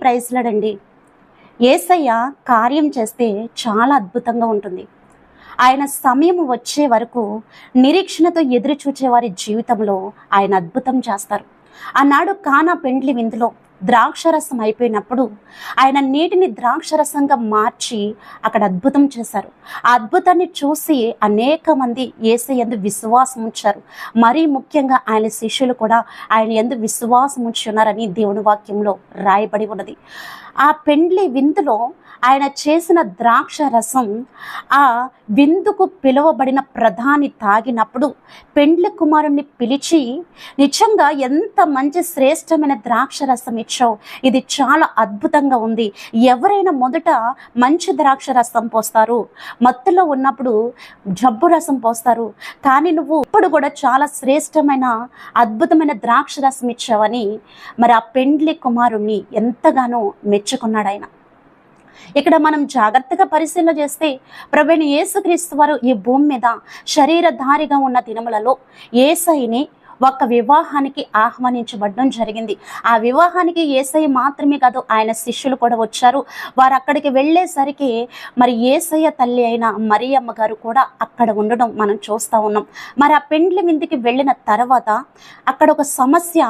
ప్రైజ్లాడండి. యేసయ్య కార్యం చేస్తే చాలా అద్భుతంగా ఉంటుంది. ఆయన సమయం వచ్చే వరకు నిరీక్షణతో ఎదురు చూచే వారి జీవితంలో ఆయన అద్భుతం చేస్తారు. ఆనాడు కానా పెండ్లి విందులో ద్రాక్షరసం అయిపోయినప్పుడు ఆయన నీటిని ద్రాక్షరసంగా మార్చి అక్కడ అద్భుతం చేశారు. ఆ అద్భుతాన్ని చూసి అనేక మంది యేసయ్య యందు విశ్వాసం ఉంచారు. మరీ ముఖ్యంగా ఆయన శిష్యులు కూడా ఆయన యందు విశ్వాసం ఉంచున్నారని దేవుని వాక్యంలో రాయబడి ఉన్నది. ఆ పెండ్లి విందులో ఆయన చేసిన ద్రాక్ష రసం ఆ విందుకు పిలువబడిన ప్రధాని తాగినప్పుడు పెండ్లి కుమారుణ్ణి పిలిచి, నిజంగా ఎంత మంచి శ్రేష్టమైన ద్రాక్ష రసం ఇచ్చావు, ఇది చాలా అద్భుతంగా ఉంది. ఎవరైనా మొదట మంచి ద్రాక్ష రసం పోస్తారు, మత్తులో ఉన్నప్పుడు జబ్బు రసం పోస్తారు, కానీ నువ్వు ఇప్పుడు కూడా చాలా శ్రేష్టమైన అద్భుతమైన ద్రాక్ష రసం ఇచ్చావని మరి ఆ పెండ్లి కుమారుణ్ణి ఎంతగానో మెచ్చుకున్నాడు ఆయన. ఇక్కడ మనం జాగ్రత్తగా పరిశీలన చేస్తే ప్రభువైన యేసుక్రీస్తు వారు ఈ భూమి మీద శరీరధారిగా ఉన్న దినములలో యేసయ్యని ఒక వివాహానికి ఆహ్వానించబడడం జరిగింది. ఆ వివాహానికి యేసయ్య మాత్రమే కాదు, ఆయన శిష్యులు కూడా వచ్చారు. వారు అక్కడికి వెళ్ళేసరికి మరి యేసయ్య తల్లి అయిన మరియమ్మ గారు కూడా అక్కడ ఉండడం మనం చూస్తూ ఉన్నాం. మరి ఆ పెండ్లి విందుకి వెళ్ళిన తర్వాత అక్కడ ఒక సమస్య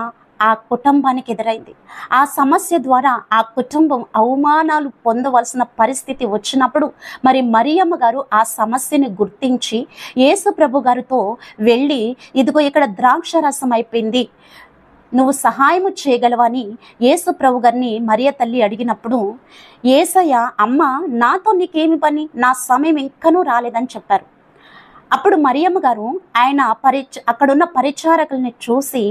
ఆ కుటుంబానికి ఎదురైంది. ఆ సమస్య ద్వారా ఆ కుటుంబం అవమానాలు పొందవలసిన పరిస్థితి వచ్చినప్పుడు మరి మరియమ్మ గారు ఆ సమస్యని గుర్తించి యేసు ప్రభు గారితో వెళ్ళి, ఇదిగో ఇక్కడ ద్రాక్ష రసం అయిపోయింది, నువ్వు సహాయము చేయగలవని యేసు ప్రభు గారిని మరియ తల్లి అడిగినప్పుడు యేసయ్య, అమ్మ నాతో నీకేమి పని, నా సమయం ఇంకనూ రాలేదని చెప్పారు. అప్పుడు మరియమ్మ గారు అక్కడున్న పరిచారకుల్ని చూసి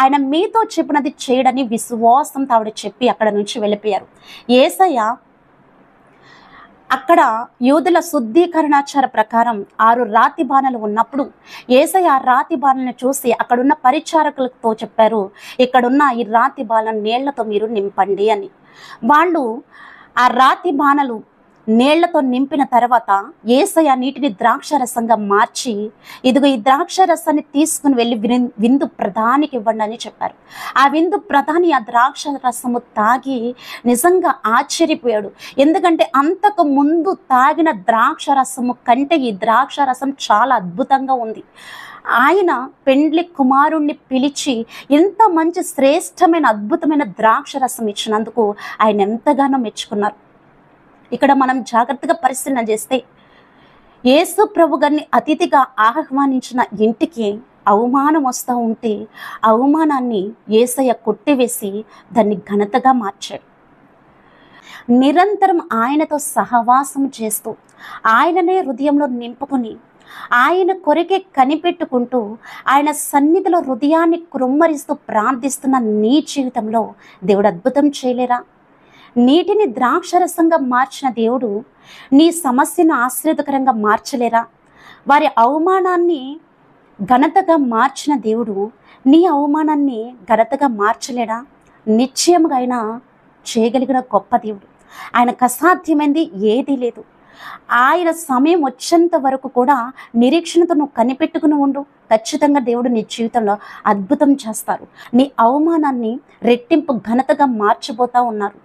ఆయన మీతో చెప్పినది చేయడని విశ్వాసంతో ఆవిడ చెప్పి అక్కడ నుంచి వెళ్ళిపోయారు. యేసయ్య అక్కడ యూదుల శుద్ధీకరణాచార ప్రకారం 6 రాతి బాణలు ఉన్నప్పుడు యేసయ్య ఆ రాతి బాణలను చూసి అక్కడున్న పరిచారకులతో చెప్పారు, ఇక్కడున్న ఈ రాతి బాణలను నీళ్లతో మీరు నింపండి అని. వాళ్ళు ఆ రాతి బాణలు నీళ్లతో నింపిన తర్వాత యేసయ్య నీటిని ద్రాక్షరసంగా మార్చి, ఇదిగో ఈ ద్రాక్షరసాన్ని తీసుకుని వెళ్ళి విందు ప్రధానికి ఇవ్వండి అని చెప్పారు. ఆ విందు ప్రధాని ఆ ద్రాక్ష రసము తాగి నిజంగా ఆశ్చర్యపోయాడు. ఎందుకంటే అంతకు ముందు తాగిన ద్రాక్ష రసము కంటే ఈ ద్రాక్ష రసం చాలా అద్భుతంగా ఉంది. ఆయన పెండ్లి కుమారుణ్ణి పిలిచి ఎంత మంచి శ్రేష్టమైన అద్భుతమైన ద్రాక్ష రసం ఇచ్చినందుకు ఆయన ఎంతగానో మెచ్చుకున్నారు. ఇక్కడ మనం జాగ్రత్తగా పరిశీలన చేస్తే యేసు ప్రభు గారిని అతిథిగా ఆహ్వానించిన ఇంటికి అవమానం వస్తూ ఉంటే అవమానాన్ని యేసయ్య కొట్టివేసి దాన్ని ఘనతగా మార్చాడు. నిరంతరం ఆయనతో సహవాసం చేస్తూ ఆయననే హృదయంలో నింపుకొని ఆయన కొరకే కనిపెట్టుకుంటూ ఆయన సన్నిధిలో హృదయాన్ని కృమ్మరిస్తూ ప్రార్థిస్తున్న నీ జీవితంలో దేవుడు అద్భుతం చేయలేరా? నీటిని ద్రాక్షరసంగా మార్చిన దేవుడు నీ సమస్యను ఆశ్చర్యకరంగా మార్చలేరా? వారి అవమానాన్ని ఘనతగా మార్చిన దేవుడు నీ అవమానాన్ని ఘనతగా మార్చలేడా? నిశ్చయముగా ఆయన చేయగలిగిన గొప్ప దేవుడు. ఆయనకు అసాధ్యమైంది ఏదీ లేదు. ఆయన సమయం వచ్చేంత వరకు కూడా నిరీక్షణతో నువ్వు కనిపెట్టుకుని ఉండు. ఖచ్చితంగా దేవుడు నీ జీవితంలో అద్భుతం చేస్తారు. నీ అవమానాన్ని రెట్టింపు ఘనతగా మార్చబోతా ఉన్నారు.